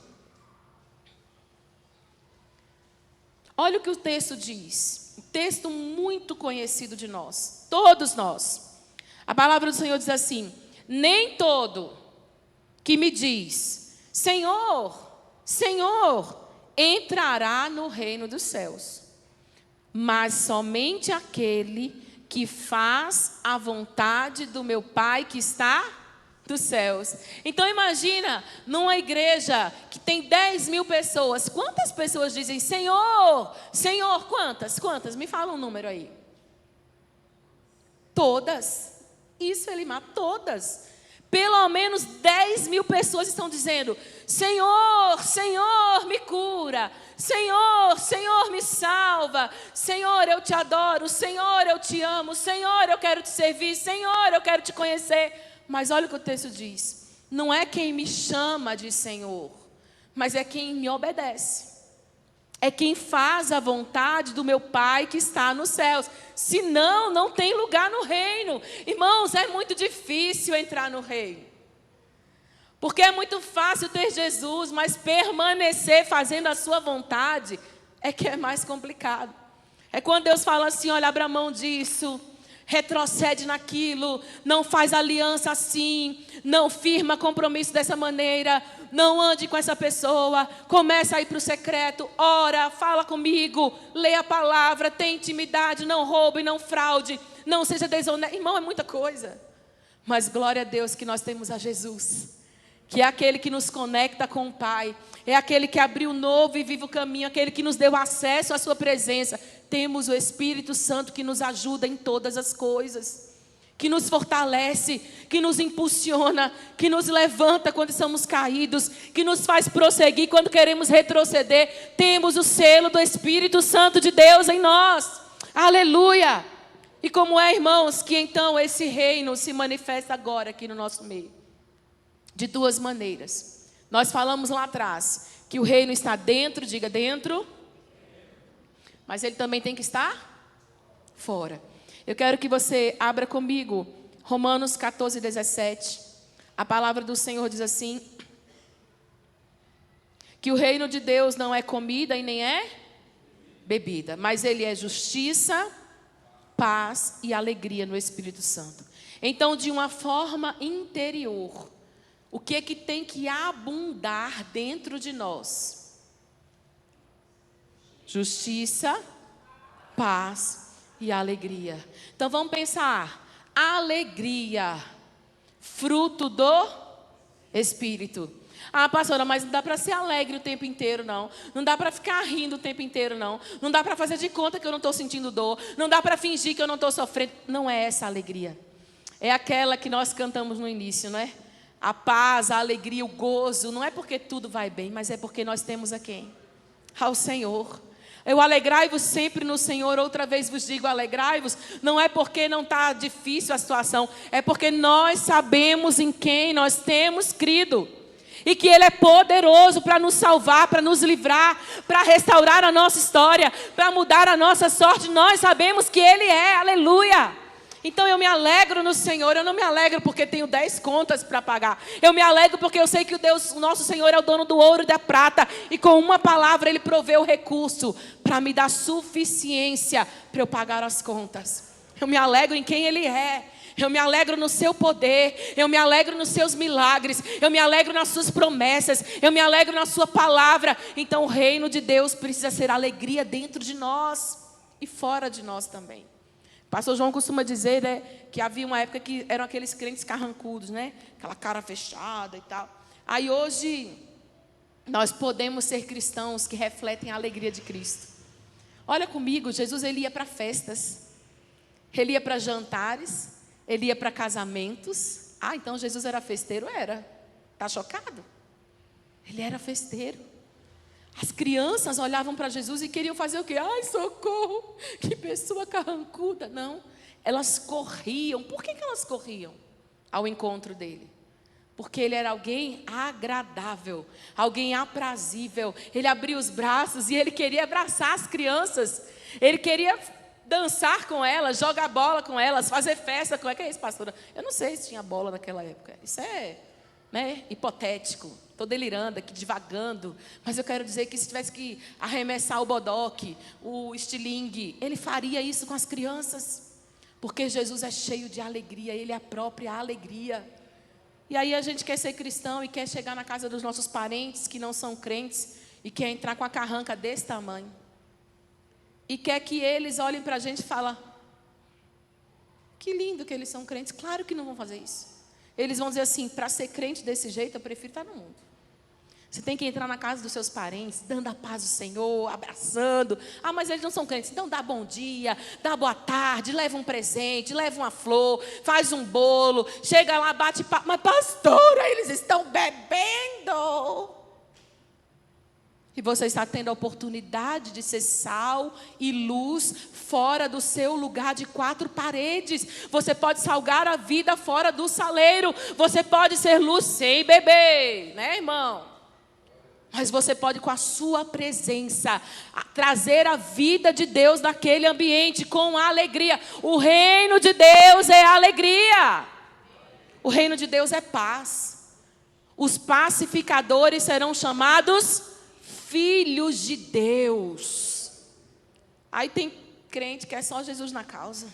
Olha o que o texto diz. Um texto muito conhecido de nós, todos nós. A palavra do Senhor diz assim: nem todo que me diz Senhor, Senhor, entrará no reino dos céus, mas somente aquele que faz a vontade do meu Pai que está dos céus. Então imagina, numa igreja que tem 10.000 pessoas, quantas pessoas dizem Senhor, Senhor? Quantas? Me fala um número aí. Todas. Isso, Elimar, todas. Pelo menos 10.000 pessoas estão dizendo Senhor, Senhor, me cura. Senhor, Senhor, me salva. Senhor, eu te adoro. Senhor, eu te amo. Senhor, eu quero te servir. Senhor, eu quero te conhecer. Mas olha o que o texto diz. Não é quem me chama de Senhor, mas é quem me obedece. É quem faz a vontade do meu Pai que está nos céus. Senão, não tem lugar no reino. Irmãos, é muito difícil entrar no reino. Porque é muito fácil ter Jesus, mas permanecer fazendo a sua vontade é que é mais complicado. É quando Deus fala assim, olha, abra mão disso, retrocede naquilo, não faz aliança assim, não firma compromisso dessa maneira, não ande com essa pessoa, começa a ir para o secreto, ora, fala comigo, lê a palavra, tem intimidade, não roube, não fraude, não seja desonesto. Irmão, é muita coisa. Mas glória a Deus que nós temos a Jesus, que é aquele que nos conecta com o Pai, é aquele que abriu novo e vivo caminho, aquele que nos deu acesso à sua presença. Temos o Espírito Santo que nos ajuda em todas as coisas, que nos fortalece, que nos impulsiona, que nos levanta quando estamos caídos, que nos faz prosseguir quando queremos retroceder. Temos o selo do Espírito Santo de Deus em nós. Aleluia! E como é, irmãos, que então esse reino se manifesta agora aqui no nosso meio? De duas maneiras. Nós falamos lá atrás que o reino está dentro, diga dentro, mas ele também tem que estar fora. Eu quero que você abra comigo Romanos 14, 17. A palavra do Senhor diz assim, que o reino de Deus não é comida e nem é bebida, mas ele é justiça, paz e alegria no Espírito Santo. Então, de uma forma interior, o que é que tem que abundar dentro de nós? Justiça, paz e alegria. Então vamos pensar, alegria, fruto do Espírito. Ah, pastora, mas não dá para ser alegre o tempo inteiro, não. Não dá para ficar rindo o tempo inteiro, não. Não dá para fazer de conta que eu não estou sentindo dor. Não dá para fingir que eu não estou sofrendo. Não é essa alegria. É aquela que nós cantamos no início, não é? A paz, a alegria, o gozo. Não é porque tudo vai bem, mas é porque nós temos a quem? Ao Senhor. Eu alegrai-vos sempre no Senhor, outra vez vos digo alegrai-vos, não é porque não está difícil a situação, é porque nós sabemos em quem nós temos crido, e que Ele é poderoso para nos salvar, para nos livrar, para restaurar a nossa história, para mudar a nossa sorte. Nós sabemos que Ele é, aleluia. Então eu me alegro no Senhor, eu não me alegro porque tenho 10 contas para pagar. Eu me alegro porque eu sei que o nosso Senhor é o dono do ouro e da prata. E com uma palavra Ele provê o recurso para me dar suficiência para eu pagar as contas. Eu me alegro em quem Ele é. Eu me alegro no seu poder. Eu me alegro nos seus milagres. Eu me alegro nas suas promessas. Eu me alegro na sua palavra. Então o reino de Deus precisa ser alegria dentro de nós e fora de nós também. Pastor João costuma dizer, né, que havia uma época que eram aqueles crentes carrancudos, né? Aquela cara fechada e tal. Aí hoje, nós podemos ser cristãos que refletem a alegria de Cristo. Olha comigo, Jesus ele ia para festas. Ele ia para jantares. Ele ia para casamentos. Ah, então Jesus era festeiro? Era. Está chocado? Ele era festeiro. As crianças olhavam para Jesus e queriam fazer o quê? Ai, socorro, que pessoa carrancuda. Não, elas corriam. Por que elas corriam ao encontro dele? Porque ele era alguém agradável, alguém aprazível. Ele abria os braços e ele queria abraçar as crianças. Ele queria dançar com elas, jogar bola com elas, fazer festa com elas. Que é isso, pastora? Eu não sei se tinha bola naquela época. Isso é, né, hipotético. Estou delirando aqui, divagando, mas eu quero dizer que se tivesse que arremessar o bodoque, o estilingue, ele faria isso com as crianças, porque Jesus é cheio de alegria, Ele é a própria alegria. E aí a gente quer ser cristão e quer chegar na casa dos nossos parentes que não são crentes e quer entrar com a carranca desse tamanho. E quer que eles olhem para a gente e falem, que lindo que eles são crentes. Claro que não vão fazer isso. Eles vão dizer assim, para ser crente desse jeito, eu prefiro estar no mundo. Você tem que entrar na casa dos seus parentes, dando a paz do Senhor, abraçando. Ah, mas eles não são crentes. Então dá bom dia, dá boa tarde, leva um presente, leva uma flor, faz um bolo, chega lá, bate papo. Mas pastora, eles estão bebendo. E você está tendo a oportunidade de ser sal e luz fora do seu lugar de 4 paredes. Você pode salgar a vida fora do saleiro. Você pode ser luz sem beber, né, irmão? Mas você pode, com a sua presença, trazer a vida de Deus naquele ambiente com alegria. O reino de Deus é alegria. O reino de Deus é paz. Os pacificadores serão chamados filhos de Deus. Aí tem crente que é só Jesus na causa.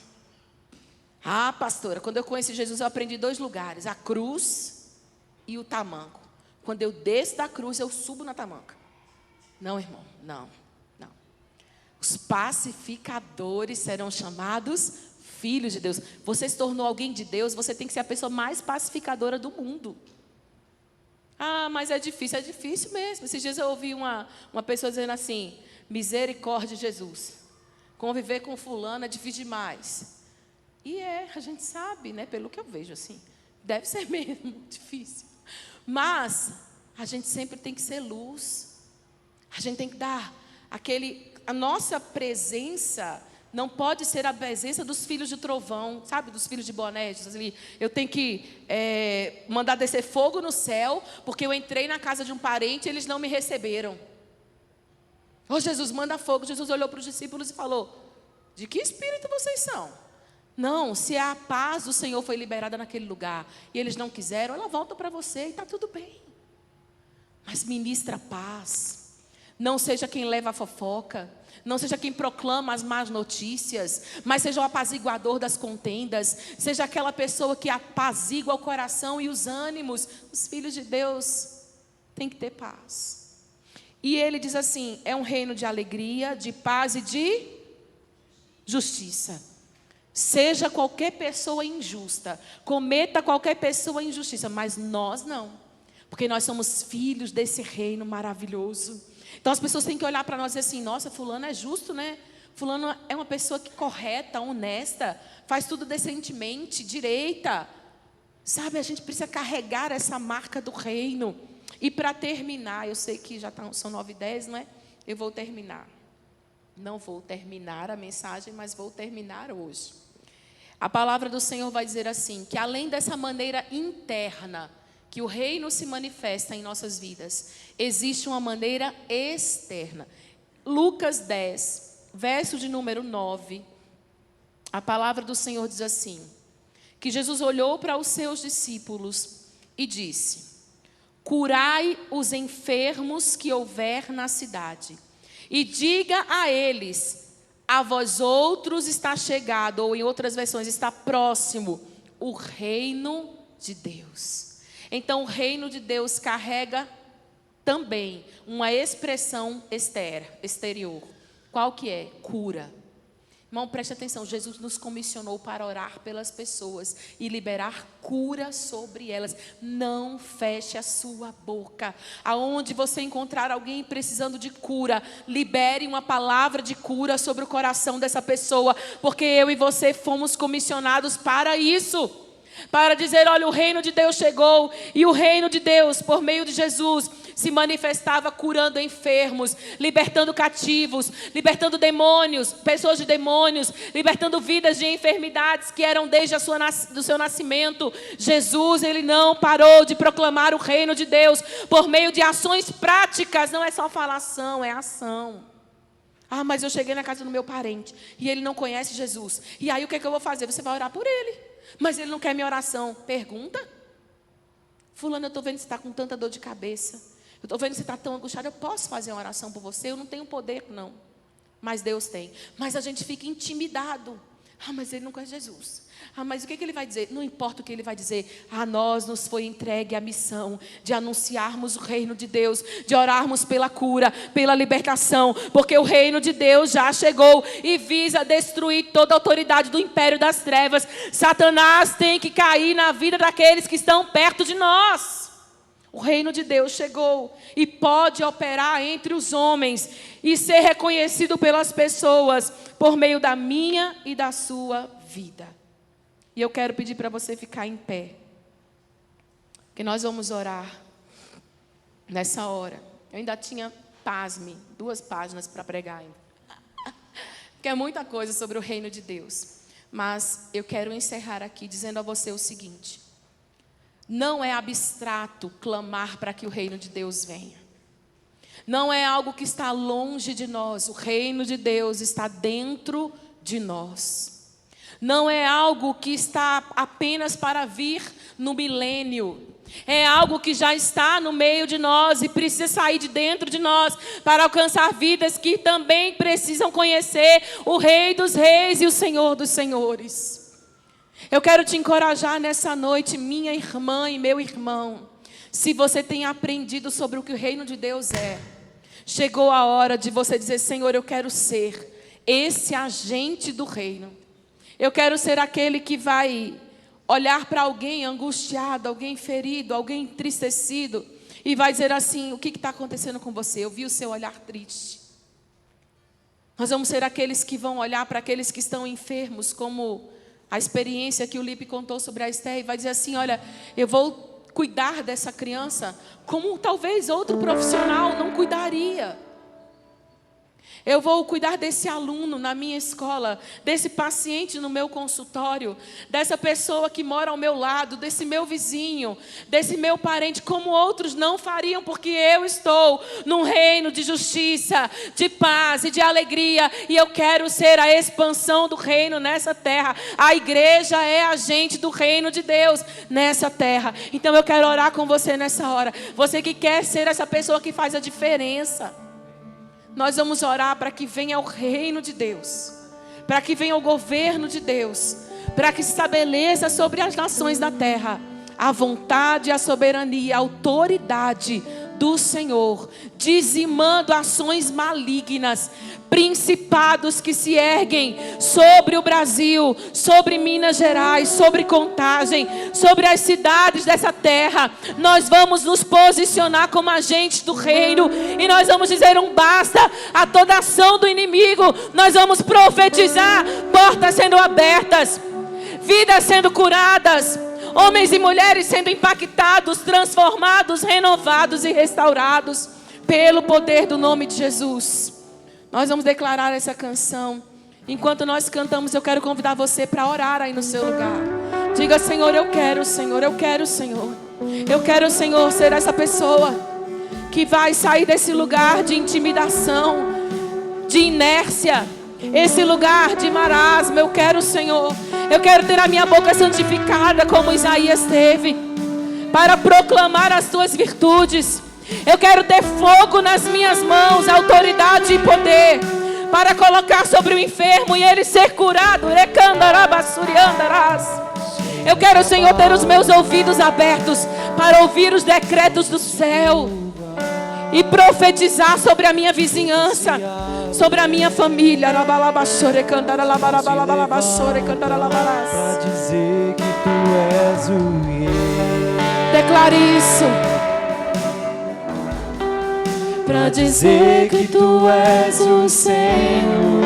Ah, pastora, quando eu conheci Jesus eu aprendi 2 lugares, a cruz e o tamanco. Quando eu desço da cruz eu subo na tamanca. Não, irmão, não. Os pacificadores serão chamados filhos de Deus. Você se tornou alguém de Deus, você tem que ser a pessoa mais pacificadora do mundo. Ah, mas é difícil mesmo. Esses dias eu ouvi uma pessoa dizendo assim: misericórdia, Jesus, conviver com fulano é difícil demais. E a gente sabe, né, pelo que eu vejo assim, deve ser mesmo difícil. Mas a gente sempre tem que ser luz. A gente tem que dar a nossa presença não pode ser a presença dos filhos de trovão, sabe, dos filhos de Boanerges ali. Eu tenho que mandar descer fogo no céu, porque eu entrei na casa de um parente e eles não me receberam. Ô Jesus, manda fogo. Jesus olhou para os discípulos e falou: de que espírito vocês são? Não, se a paz do Senhor foi liberada naquele lugar e eles não quiseram, ela volta para você e está tudo bem. Mas ministra paz. Não seja quem leva a fofoca, não seja quem proclama as más notícias, mas seja o apaziguador das contendas, seja aquela pessoa que apazigua o coração e os ânimos. Os filhos de Deus têm que ter paz. E ele diz assim: é um reino de alegria, de paz e de justiça. Seja qualquer pessoa injusta, cometa qualquer pessoa injustiça, mas nós não, porque nós somos filhos desse reino maravilhoso. Então as pessoas têm que olhar para nós e dizer assim: nossa, fulano é justo, né? Fulano é uma pessoa que correta, honesta, faz tudo decentemente, direita. Sabe, a gente precisa carregar essa marca do reino. E para terminar, eu sei que já são 9h10, não é? Eu vou terminar. Não vou terminar a mensagem, mas vou terminar hoje. A palavra do Senhor vai dizer assim, que além dessa maneira interna que o reino se manifesta em nossas vidas, existe uma maneira externa. Lucas 10, verso de número 9, a palavra do Senhor diz assim, que Jesus olhou para os seus discípulos e disse: curai os enfermos que houver na cidade, e diga a eles: a vós outros está chegado, ou em outras versões, está próximo, o reino de Deus. Então o reino de Deus carrega também uma expressão exterior. Qual que é? Cura. Irmão, preste atenção, Jesus nos comissionou para orar pelas pessoas e liberar cura sobre elas. Não feche a sua boca. Aonde você encontrar alguém precisando de cura, libere uma palavra de cura sobre o coração dessa pessoa, porque eu e você fomos comissionados para isso. Para dizer: olha, o reino de Deus chegou, e o reino de Deus, por meio de Jesus, se manifestava curando enfermos, libertando cativos, libertando demônios, pessoas de demônios, libertando vidas de enfermidades que eram desde do seu nascimento. Jesus, ele não parou de proclamar o reino de Deus por meio de ações práticas. Não é só falação, é ação. Ah, mas eu cheguei na casa do meu parente e ele não conhece Jesus. E aí o que é que eu vou fazer? Você vai orar por ele. Mas ele não quer minha oração. Pergunta. Fulano, eu estou vendo que você está com tanta dor de cabeça. Eu estou vendo que você está tão angustiado. Eu posso fazer uma oração por você? Eu não tenho poder, não. Mas Deus tem. Mas a gente fica intimidado. Ah, mas ele não conhece Jesus. Ah, mas o que ele vai dizer? Não importa o que ele vai dizer. A nós nos foi entregue a missão de anunciarmos o reino de Deus, de orarmos pela cura, pela libertação, porque o reino de Deus já chegou e visa destruir toda a autoridade do império das trevas. Satanás tem que cair na vida daqueles que estão perto de nós. O reino de Deus chegou e pode operar entre os homens e ser reconhecido pelas pessoas por meio da minha e da sua vida. E eu quero pedir para você ficar em pé, que nós vamos orar nessa hora. Eu ainda tinha, pasme, 2 páginas para pregar ainda, porque é muita coisa sobre o reino de Deus. Mas eu quero encerrar aqui dizendo a você o seguinte: não é abstrato clamar para que o reino de Deus venha. Não é algo que está longe de nós. O reino de Deus está dentro de nós. Não é algo que está apenas para vir no milênio. É algo que já está no meio de nós e precisa sair de dentro de nós para alcançar vidas que também precisam conhecer o Rei dos Reis e o Senhor dos Senhores. Eu quero te encorajar nessa noite, minha irmã e meu irmão. Se você tem aprendido sobre o que o reino de Deus é, chegou a hora de você dizer: Senhor, eu quero ser esse agente do reino. Eu quero ser aquele que vai olhar para alguém angustiado, alguém ferido, alguém entristecido e vai dizer assim: o que está acontecendo com você? Eu vi o seu olhar triste. Nós vamos ser aqueles que vão olhar para aqueles que estão enfermos, como a experiência que o Lipe contou sobre a Esther, e vai dizer assim: olha, eu vou cuidar dessa criança como talvez outro profissional não cuidaria. Eu vou cuidar desse aluno na minha escola, desse paciente no meu consultório, dessa pessoa que mora ao meu lado, desse meu vizinho, desse meu parente, como outros não fariam, porque eu estou num reino de justiça, de paz e de alegria, e eu quero ser a expansão do reino nessa terra. A igreja é agente do reino de Deus nessa terra. Então eu quero orar com você nessa hora. Você que quer ser essa pessoa que faz a diferença. Nós vamos orar para que venha o reino de Deus, para que venha o governo de Deus, para que se estabeleça sobre as nações da terra a vontade, a soberania, a autoridade do Senhor, dizimando ações malignas, principados que se erguem sobre o Brasil, sobre Minas Gerais, sobre Contagem, sobre as cidades dessa terra. Nós vamos nos posicionar como agentes do reino e nós vamos dizer um basta a toda ação do inimigo. Nós vamos profetizar portas sendo abertas, vidas sendo curadas, homens e mulheres sendo impactados, transformados, renovados e restaurados pelo poder do nome de Jesus. Nós vamos declarar essa canção. Enquanto nós cantamos, eu quero convidar você para orar aí no seu lugar. Diga: Senhor, eu quero, Senhor, eu quero, Senhor. Eu quero, Senhor, ser essa pessoa que vai sair desse lugar de intimidação, de inércia, esse lugar de marasmo. Eu quero, Senhor, eu quero ter a minha boca santificada como Isaías teve, para proclamar as tuas virtudes. Eu quero ter fogo nas minhas mãos, autoridade e poder, para colocar sobre o enfermo e ele ser curado. Eu quero, Senhor, ter os meus ouvidos abertos para ouvir os decretos do céu e profetizar sobre a minha vizinhança, sobre a minha família. Para dizer que tu és o rei. Declare isso. Para dizer que tu és o Senhor.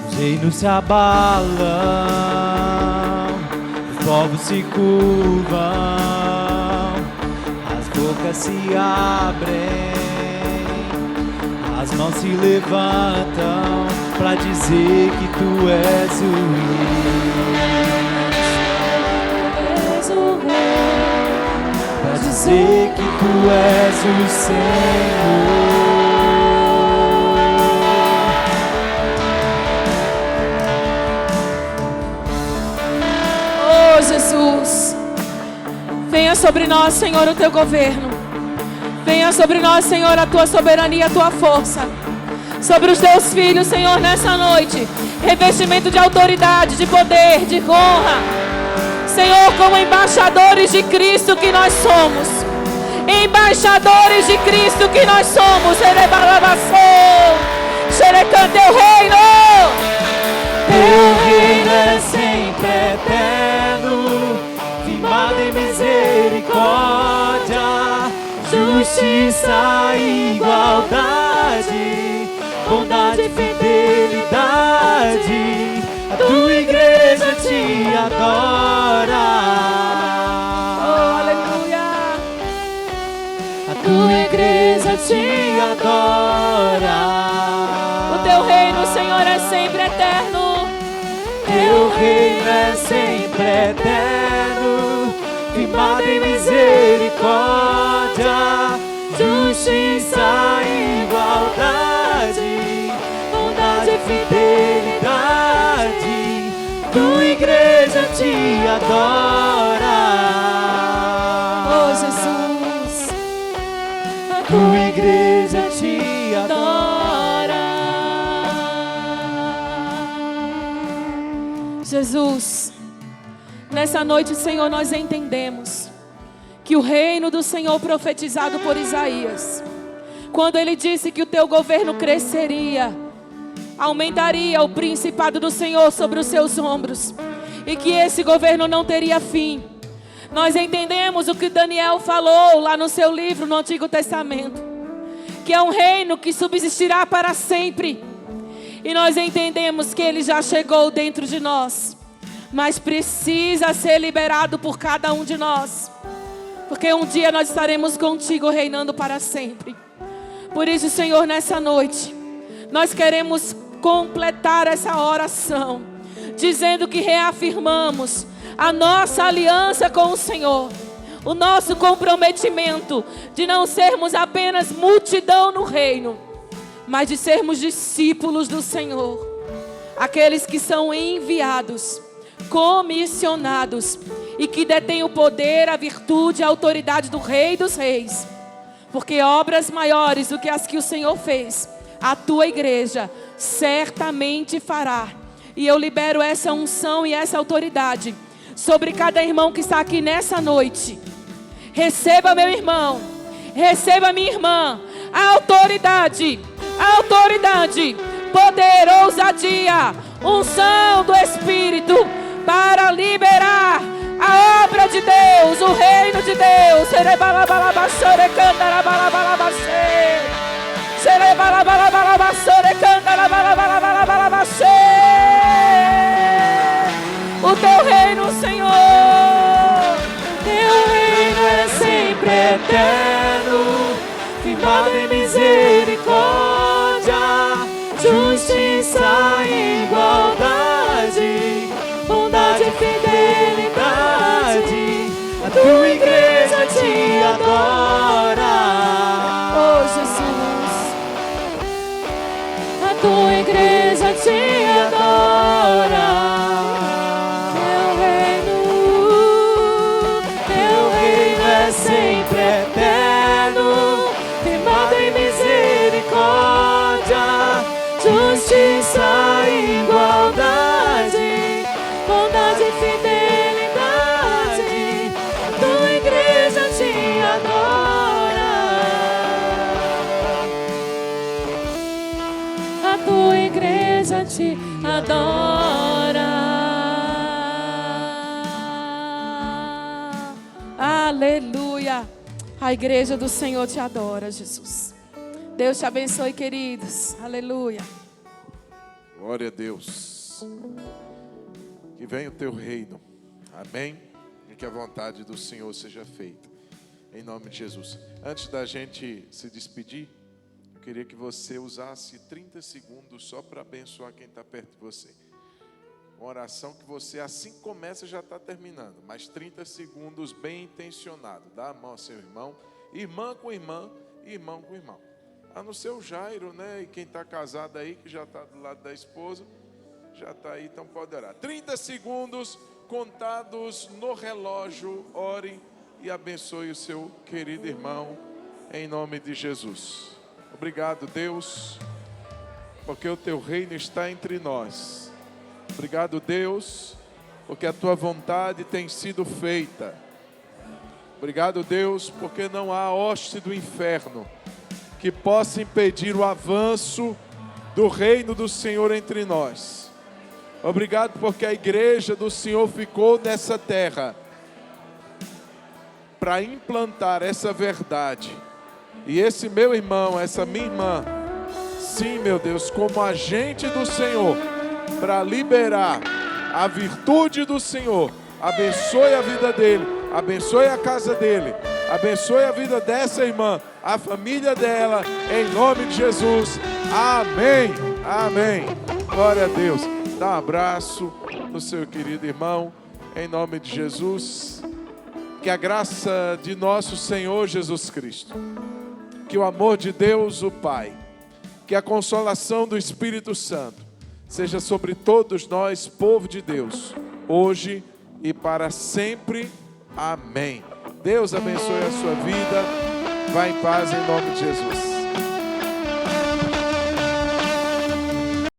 Os reinos se abalam, os povos se curvam, as bocas se abrem, as mãos se levantam para dizer que tu és o rei. Para dizer que tu és o Senhor. Oh, Jesus, venha sobre nós, Senhor, o teu governo. Venha sobre nós, Senhor, a tua soberania, a tua força. Sobre os teus filhos, Senhor, nessa noite, revestimento de autoridade, de poder, de honra. Senhor, como embaixadores de Cristo que nós somos. Embaixadores de Cristo que nós somos. Teu reino. Teu reino é sempre eterno, firmado em misericórdia, justiça e igualdade, bondade e fidelidade. A tua igreja te adora. Oh, aleluia. A tua igreja te adora. O teu reino, Senhor, é sempre eterno. Teu reino é sempre eterno, firmado em misericórdia, justiça e igualdade, bondade e fidelidade. adora. Jesus, nessa noite, Senhor, nós entendemos que o reino do Senhor profetizado por Isaías, quando ele disse que o teu governo cresceria, aumentaria o principado do Senhor sobre os seus ombros, e que esse governo não teria fim. Nós entendemos o que Daniel falou lá no seu livro no Antigo Testamento, que é um reino que subsistirá para sempre. E nós entendemos que ele já chegou dentro de nós, mas precisa ser liberado por cada um de nós, porque um dia nós estaremos contigo reinando para sempre. Por isso, Senhor, nessa noite nós queremos completar essa oração, dizendo que reafirmamos a nossa aliança com o Senhor, o nosso comprometimento de não sermos apenas multidão no reino, mas de sermos discípulos do Senhor, aqueles que são enviados, comissionados e que detêm o poder, a virtude e a autoridade do Rei dos Reis, porque obras maiores do que as que o Senhor fez, a tua igreja certamente fará. E eu libero essa unção e essa autoridade sobre cada irmão que está aqui nessa noite. Receba, meu irmão, receba, minha irmã, a autoridade, poder, ousadia, unção do Espírito para liberar a obra de Deus, o reino de Deus. O teu reino, Senhor, Teu reino é sempre eterno, firmado em misericórdia, justiça e igualdade, bondade e fidelidade. A tua igreja te adora. oh Jesus, A tua igreja te adora. Teu reino é sempre eterno, firmado em misericórdia, justiça e igualdade, bondade e fidelidade. A tua igreja te adora. A tua igreja te adora. aleluia. A igreja do Senhor te adora, Jesus. Deus te abençoe, queridos. Aleluia. Glória a Deus. Que venha o teu reino. Amém? E que a vontade do Senhor seja feita. Em nome de Jesus. Antes da gente se despedir, eu queria que você usasse 30 segundos só para abençoar quem está perto de você. Uma oração que você, assim que começa, já está terminando. Mas 30 segundos bem intencionado. Dá a mão ao seu irmão. Irmã com irmã, irmão com irmão. A não ser o Jairo, né? E quem está casado aí, que já está do lado da esposa, já está aí, então pode orar. 30 segundos contados no relógio. Ore e abençoe o seu querido irmão, em nome de Jesus. Obrigado, Deus, porque o teu reino está entre nós. Obrigado, Deus, porque a tua vontade tem sido feita. Obrigado, Deus, porque não há hoste do inferno que possa impedir o avanço do reino do Senhor entre nós. Obrigado porque a igreja do Senhor ficou nessa terra para implantar essa verdade. E esse meu irmão, essa minha irmã, sim, meu Deus, como agente do Senhor, para liberar a virtude do Senhor. Abençoe a vida dele, abençoe a casa dele, abençoe a vida dessa irmã, a família dela, em nome de Jesus. Amém, amém. Glória a Deus. Dá um abraço no seu querido irmão, em nome de Jesus. Que a graça de nosso Senhor Jesus Cristo, que o amor de Deus o Pai, que a consolação do Espírito Santo seja sobre todos nós, povo de Deus, hoje e para sempre. Amém. Deus abençoe a sua vida. Vá em paz em nome de Jesus.